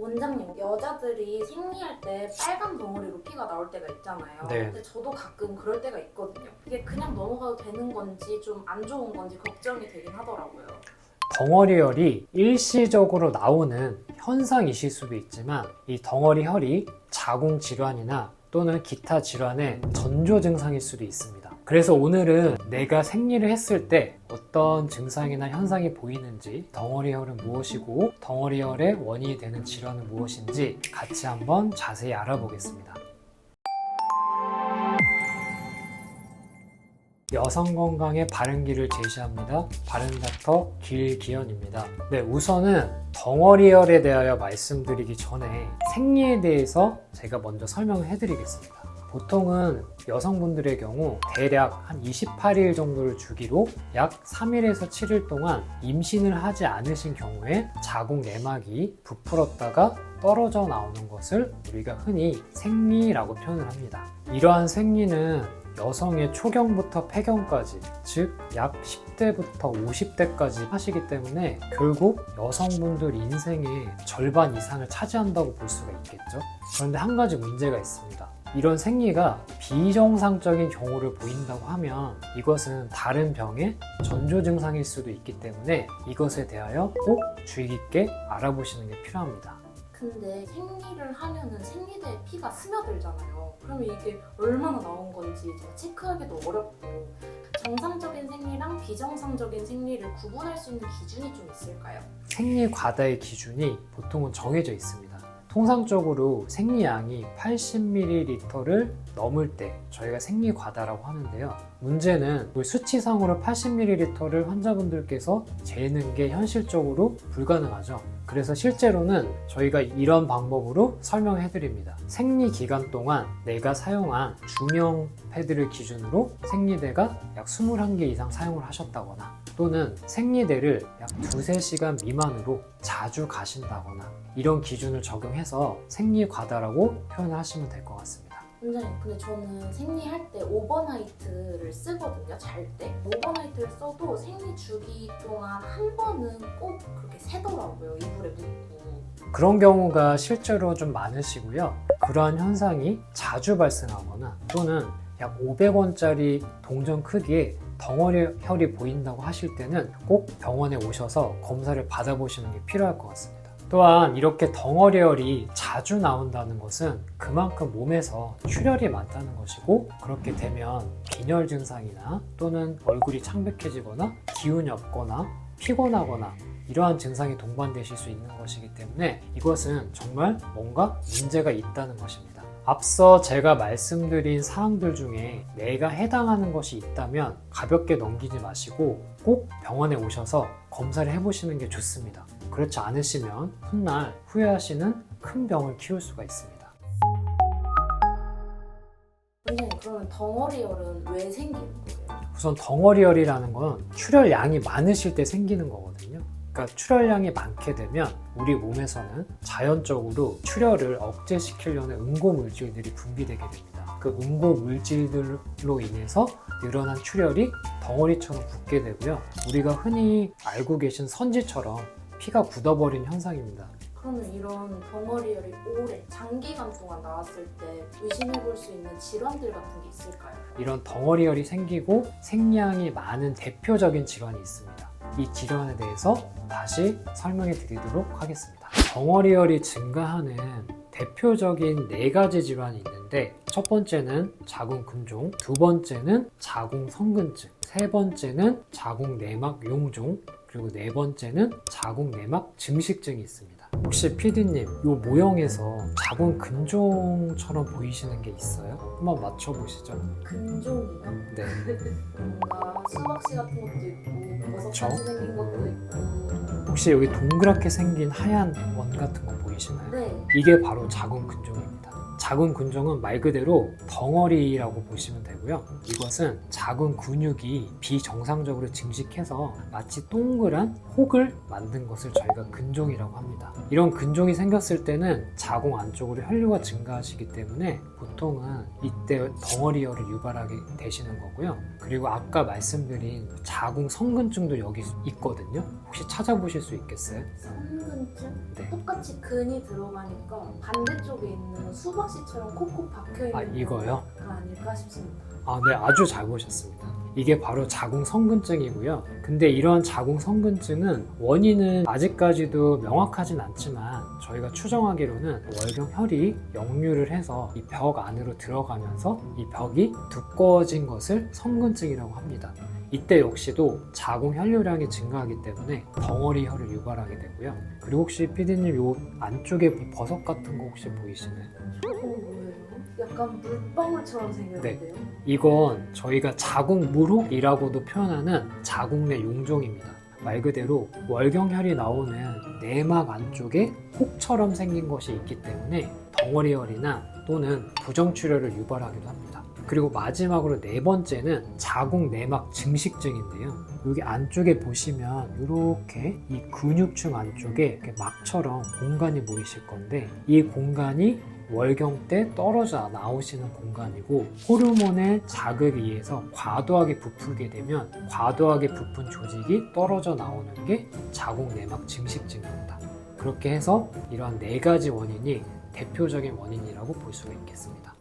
원장님, 여자들이 생리할 때 빨간 덩어리로 피가 나올 때가 있잖아요. 네. 근데 저도 가끔 그럴 때가 있거든요. 이게 그냥 넘어가도 되는 건지 좀 안 좋은 건지 걱정이 되긴 하더라고요. 덩어리혈이 일시적으로 나오는 현상이실 수도 있지만 이 덩어리혈이 자궁 질환이나 또는 기타 질환의 전조 증상일 수도 있습니다. 그래서 오늘은 내가 생리를 했을 때 어떤 증상이나 현상이 보이는지, 덩어리혈은 무엇이고 덩어리혈의 원인이 되는 질환은 무엇인지 같이 한번 자세히 알아보겠습니다. 여성 건강의 바른 길을 제시합니다. 바른 닥터 길기현입니다. 네, 우선은 덩어리혈에 대하여 말씀드리기 전에 생리에 대해서 제가 먼저 설명을 해드리겠습니다. 보통은 여성분들의 경우 대략 한 28일 정도를 주기로 약 3일에서 7일 동안 임신을 하지 않으신 경우에 자궁 내막이 부풀었다가 떨어져 나오는 것을 우리가 흔히 생리라고 표현을 합니다. 이러한 생리는 여성의 초경부터 폐경까지, 즉 약 10대부터 50대까지 하시기 때문에 결국 여성분들 인생의 절반 이상을 차지한다고 볼 수가 있겠죠. 그런데 한 가지 문제가 있습니다. 이런 생리가 비정상적인 경우를 보인다고 하면 이것은 다른 병의 전조 증상일 수도 있기 때문에 이것에 대하여 꼭 주의 깊게 알아보시는 게 필요합니다. 근데 생리를 하면은 생리대에 피가 스며들잖아요. 그러면 이게 얼마나 나온 건지 제가 체크하기도 어렵고, 정상적인 생리랑 비정상적인 생리를 구분할 수 있는 기준이 좀 있을까요? 생리 과다의 기준이 보통은 정해져 있습니다. 통상적으로 생리양이 80ml를 넘을 때 저희가 생리 과다라고 하는데요. 문제는 수치상으로 80ml를 환자분들께서 재는 게 현실적으로 불가능하죠. 그래서 실제로는 저희가 이런 방법으로 설명해 드립니다. 생리 기간 동안 내가 사용한 주명 패드를 기준으로 생리대가 약 21개 이상 사용을 하셨다거나, 또는 생리대를 약 2-3시간 미만으로 자주 가신다거나, 이런 기준을 적용해서 생리 과다라고 표현을 하시면 될 것 같습니다. 원장님, 근데 저는 생리할 때 오버나이트를 쓰거든요. 잘 때. 오버나이트를 써도 생리 주기 동안 한 번은 꼭 그렇게 새더라고요. 이불에 묻고. 그런 경우가 실제로 좀 많으시고요. 그러한 현상이 자주 발생하거나 또는 약 500원짜리 동전 크기의 덩어리혈이 보인다고 하실 때는 꼭 병원에 오셔서 검사를 받아보시는 게 필요할 것 같습니다. 또한 이렇게 덩어리혈이 자주 나온다는 것은 그만큼 몸에서 출혈이 많다는 것이고, 그렇게 되면 빈혈 증상이나 또는 얼굴이 창백해지거나 기운이 없거나 피곤하거나 이러한 증상이 동반되실 수 있는 것이기 때문에 이것은 정말 뭔가 문제가 있다는 것입니다. 앞서 제가 말씀드린 사항들 중에 내가 해당하는 것이 있다면 가볍게 넘기지 마시고 꼭 병원에 오셔서 검사를 해보시는 게 좋습니다. 그렇지 않으시면 훗날 후회하시는 큰 병을 키울 수가 있습니다. 원장님, 그러면 덩어리혈은 왜 생기는 거예요? 우선 덩어리혈이라는 건 출혈량이 많으실 때 생기는 거거든요. 그러니까 출혈량이 많게 되면 우리 몸에서는 자연적으로 출혈을 억제시키려는 응고물질들이 분비되게 됩니다. 그 응고물질들로 인해서 늘어난 출혈이 덩어리처럼 붙게 되고요. 우리가 흔히 알고 계신 선지처럼 피가 굳어버린 현상입니다. 그러면 이런 덩어리혈이 오래, 장기간 동안 나왔을 때 의심해 볼 수 있는 질환들 같은 게 있을까요? 이런 덩어리혈이 생기고 생리양이 많은 대표적인 질환이 있습니다. 이 질환에 대해서 다시 설명해 드리도록 하겠습니다. 덩어리혈이 증가하는 대표적인 4가지 질환이 있는데, 첫 번째는 자궁 근종, 두 번째는 자궁 성근증, 세 번째는 자궁 내막 용종, 그리고 네 번째는 자궁 내막 증식증이 있습니다. 혹시 PD님, 이 모형에서 자궁 근종처럼 보이시는 게 있어요? 한번 맞춰보시죠. 근종이요? 네. 뭔가 수박씨 같은 것도 있고 버섯같이 그쵸? 생긴 것도 있고. 혹시 여기 동그랗게 생긴 하얀 원 같은 거 보이시나요? 네. 이게 바로 자궁 근종입니다. 자궁 근종은 말 그대로 덩어리라고 보시면 되고요. 이것은 자궁 근육이 비정상적으로 증식해서 마치 동그란 혹을 만든 것을 저희가 근종이라고 합니다. 이런 근종이 생겼을 때는 자궁 안쪽으로 혈류가 증가하시기 때문에 보통은 이때 덩어리열을 유발하게 되시는 거고요. 그리고 아까 말씀드린 자궁 성근증도 여기 있거든요. 혹시 찾아보실 수 있겠어요? 성근증? 네. 똑같이 근이 들어가니까 반대쪽에 있는 수박씨처럼 콕콕 박혀있는 아, 이거요? 가 아닐까 싶습니다. 아, 네, 아주 잘 보셨습니다. 이게 바로 자궁 성근증이고요. 근데 이런 자궁 성근증은 원인은 아직까지도 명확하진 않지만 저희가 추정하기로는 월경혈이 역류를 해서 이 벽 안으로 들어가면서 이 벽이 두꺼워진 것을 성근증이라고 합니다. 이때 역시도 자궁 혈류량이 증가하기 때문에 덩어리 혈을 유발하게 되고요. 그리고 혹시 PD님 요 안쪽에 버섯 같은 거 혹시 보이시나요? 저거 뭐예요? 약간 물방울처럼 생겼는데요? 이건 저희가 자궁무록이라고도 표현하는 자궁 내 용종입니다. 말 그대로 월경혈이 나오는 내막 안쪽에 혹처럼 생긴 것이 있기 때문에 덩어리혈이나 또는 부정출혈을 유발하기도 합니다. 그리고 마지막으로 네 번째는 자궁 내막 증식증인데요. 여기 안쪽에 보시면 이렇게 이 근육층 안쪽에 이렇게 막처럼 공간이 보이실 건데 이 공간이 월경 때 떨어져 나오시는 공간이고 호르몬의 자극에 의해서 과도하게 부풀게 되면 과도하게 부푼 조직이 떨어져 나오는 게 자궁 내막 증식증입니다. 그렇게 해서 이러한 네 가지 원인이 대표적인 원인이라고 볼 수가 있겠습니다.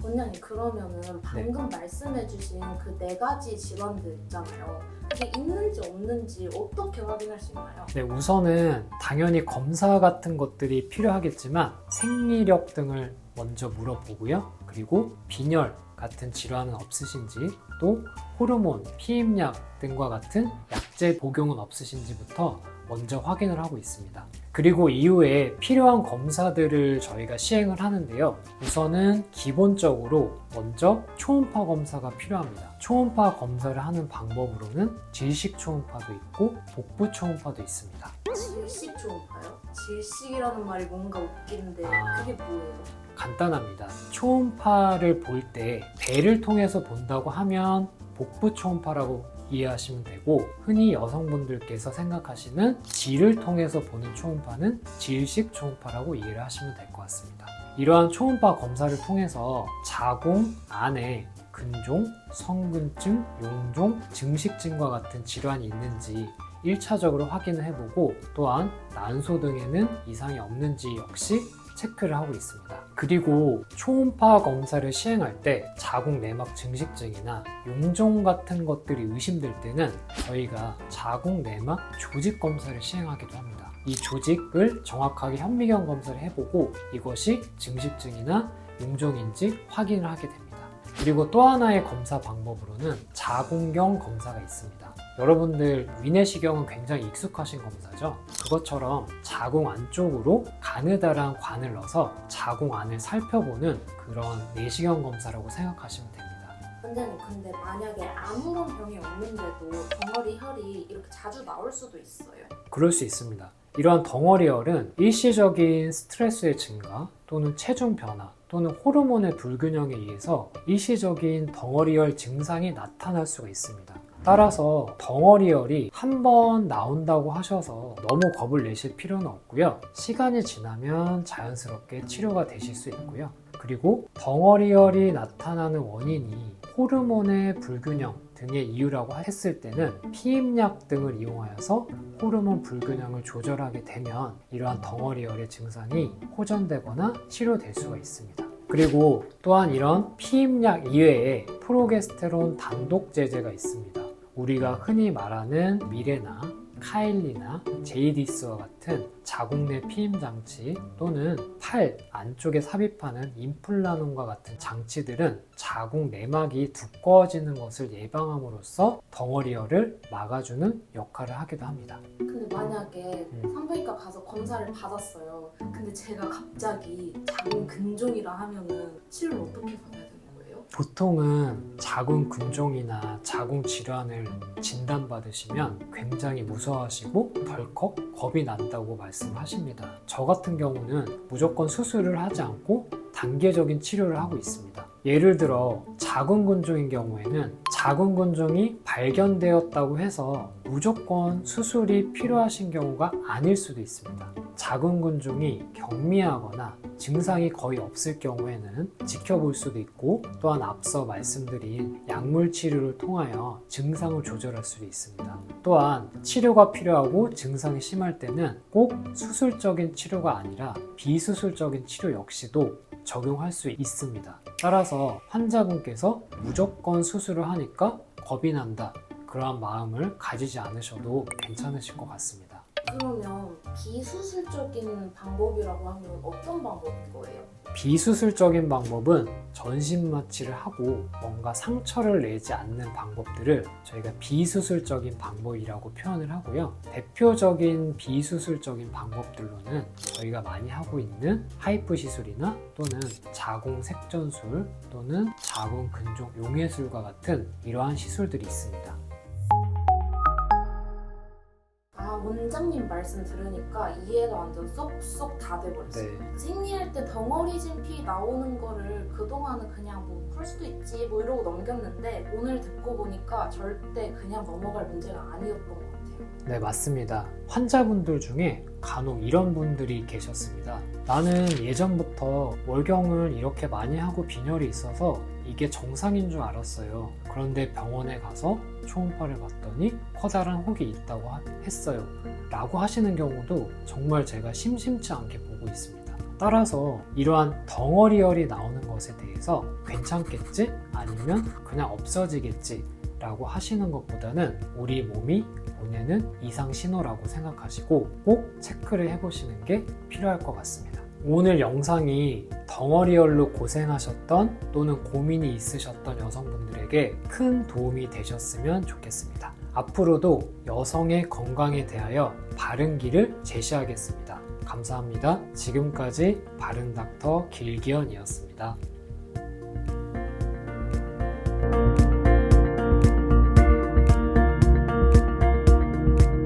원장님 그러면은 방금 말씀해주신 그 네 가지 질환들 있잖아요. 그게 있는지 없는지 어떻게 확인할 수 있나요? 네, 우선은 당연히 검사 같은 것들이 필요하겠지만 생리력 등을 먼저 물어보고요. 그리고 빈혈 같은 질환은 없으신지 또 호르몬, 피임약 등과 같은 약제 복용은 없으신지부터 먼저 확인을 하고 있습니다. 그리고 이후에 필요한 검사들을 저희가 시행을 하는데요. 우선은 기본적으로 먼저 초음파 검사가 필요합니다. 초음파 검사를 하는 방법으로는 질식 초음파도 있고 복부 초음파도 있습니다. 질식 초음파요? 질식이라는 말이 뭔가 웃긴데 그게 뭐예요? 간단합니다. 초음파를 볼 때 배를 통해서 본다고 하면 복부 초음파라고 이해하시면 되고 흔히 여성분들께서 생각하시는 질을 통해서 보는 초음파는 질식 초음파라고 이해를 하시면 될 것 같습니다. 이러한 초음파 검사를 통해서 자궁 안에 근종, 성근증, 용종, 증식증과 같은 질환이 있는지 1차적으로 확인을 해보고 또한 난소 등에는 이상이 없는지 역시 체크를 하고 있습니다. 그리고 초음파 검사를 시행할 때 자궁 내막 증식증이나 용종 같은 것들이 의심될 때는 저희가 자궁 내막 조직 검사를 시행하기도 합니다. 이 조직을 정확하게 현미경 검사를 해보고 이것이 증식증이나 용종인지 확인을 하게 됩니다. 그리고 또 하나의 검사 방법으로는 자궁경 검사가 있습니다. 여러분들 위내시경은 굉장히 익숙하신 검사죠. 그것처럼 자궁 안쪽으로 가느다란 관을 넣어서 자궁 안을 살펴보는 그런 내시경 검사라고 생각하시면 됩니다. 원장님 근데 만약에 아무런 병이 없는데도 덩어리 혈이 이렇게 자주 나올 수도 있어요? 그럴 수 있습니다. 이러한 덩어리열은 일시적인 스트레스의 증가 또는 체중 변화 또는 호르몬의 불균형에 의해서 일시적인 덩어리열 증상이 나타날 수가 있습니다. 따라서 덩어리열이 한 번 나온다고 하셔서 너무 겁을 내실 필요는 없고요. 시간이 지나면 자연스럽게 치료가 되실 수 있고요. 그리고 덩어리열이 나타나는 원인이 호르몬의 불균형 등의 이유라고 했을 때는 피임약 등을 이용하여서 호르몬 불균형을 조절하게 되면 이러한 덩어리열의 증상이 호전되거나 치료될 수가 있습니다. 그리고 또한 이런 피임약 이외에 프로게스테론 단독 제제가 있습니다. 우리가 흔히 말하는 미레나 카일리나 제이디스와 같은 자궁 내 피임 장치 또는 팔 안쪽에 삽입하는 임플란론과 같은 장치들은 자궁 내막이 두꺼워지는 것을 예방함으로써 덩어리열을 막아주는 역할을 하기도 합니다. 근데 만약에 산부인과 가서 검사를 받았어요. 근데 제가 갑자기 자궁 근종이라 하면은 치료를 어떻게 받아야 되는 거예요? 보통은 자궁 근종이나 자궁 질환을 진단받으시면 굉장히 무서워하시고 덜컥 겁이 난다고 말씀하십니다. 저 같은 경우는 무조건 수술을 하지 않고 단계적인 치료를 하고 있습니다. 예를 들어 자궁근종인 경우에는 자궁근종이 발견되었다고 해서 무조건 수술이 필요하신 경우가 아닐 수도 있습니다. 자궁근종이 경미하거나 증상이 거의 없을 경우에는 지켜볼 수도 있고, 또한 앞서 말씀드린 약물 치료를 통하여 증상을 조절할 수도 있습니다. 또한 치료가 필요하고 증상이 심할 때는 꼭 수술적인 치료가 아니라 비수술적인 치료 역시도 적용할 수 있습니다. 따라서 환자분께서 무조건 수술을 하니까 겁이 난다, 그러한 마음을 가지지 않으셔도 괜찮으실 것 같습니다. 그러면 비수술적인 방법이라고 하면 어떤 방법인 거예요? 비수술적인 방법은 전신 마취를 하고 뭔가 상처를 내지 않는 방법들을 저희가 비수술적인 방법이라고 표현을 하고요. 대표적인 비수술적인 방법들로는 저희가 많이 하고 있는 하이프 시술이나 또는 자궁 색전술 또는 자궁 근종 용해술과 같은 이러한 시술들이 있습니다. 원장님 말씀 들으니까 이해가 완전 쏙쏙 다 돼버렸어요. 네. 생리할 때 덩어리진 피 나오는 거를 그동안은 그냥 뭐 풀 수도 있지 뭐 이러고 넘겼는데 오늘 듣고 보니까 절대 그냥 넘어갈 문제가 아니었던 것 같아요. 네, 맞습니다. 환자분들 중에 간혹 이런 분들이 계셨습니다. 나는 예전부터 월경을 이렇게 많이 하고 빈혈이 있어서 이게 정상인 줄 알았어요. 그런데 병원에 가서 초음파를 봤더니 커다란 혹이 있다고 했어요. 라고 하시는 경우도 정말 제가 심심치 않게 보고 있습니다. 따라서 이러한 덩어리열이 나오는 것에 대해서 괜찮겠지? 아니면 그냥 없어지겠지? 라고 하시는 것보다는 우리 몸이 보내는 이상 신호라고 생각하시고 꼭 체크를 해보시는 게 필요할 것 같습니다. 오늘 영상이 덩어리열로 고생하셨던 또는 고민이 있으셨던 여성분들에게 큰 도움이 되셨으면 좋겠습니다. 앞으로도 여성의 건강에 대하여 바른 길을 제시하겠습니다. 감사합니다. 지금까지 바른닥터 길기현이었습니다.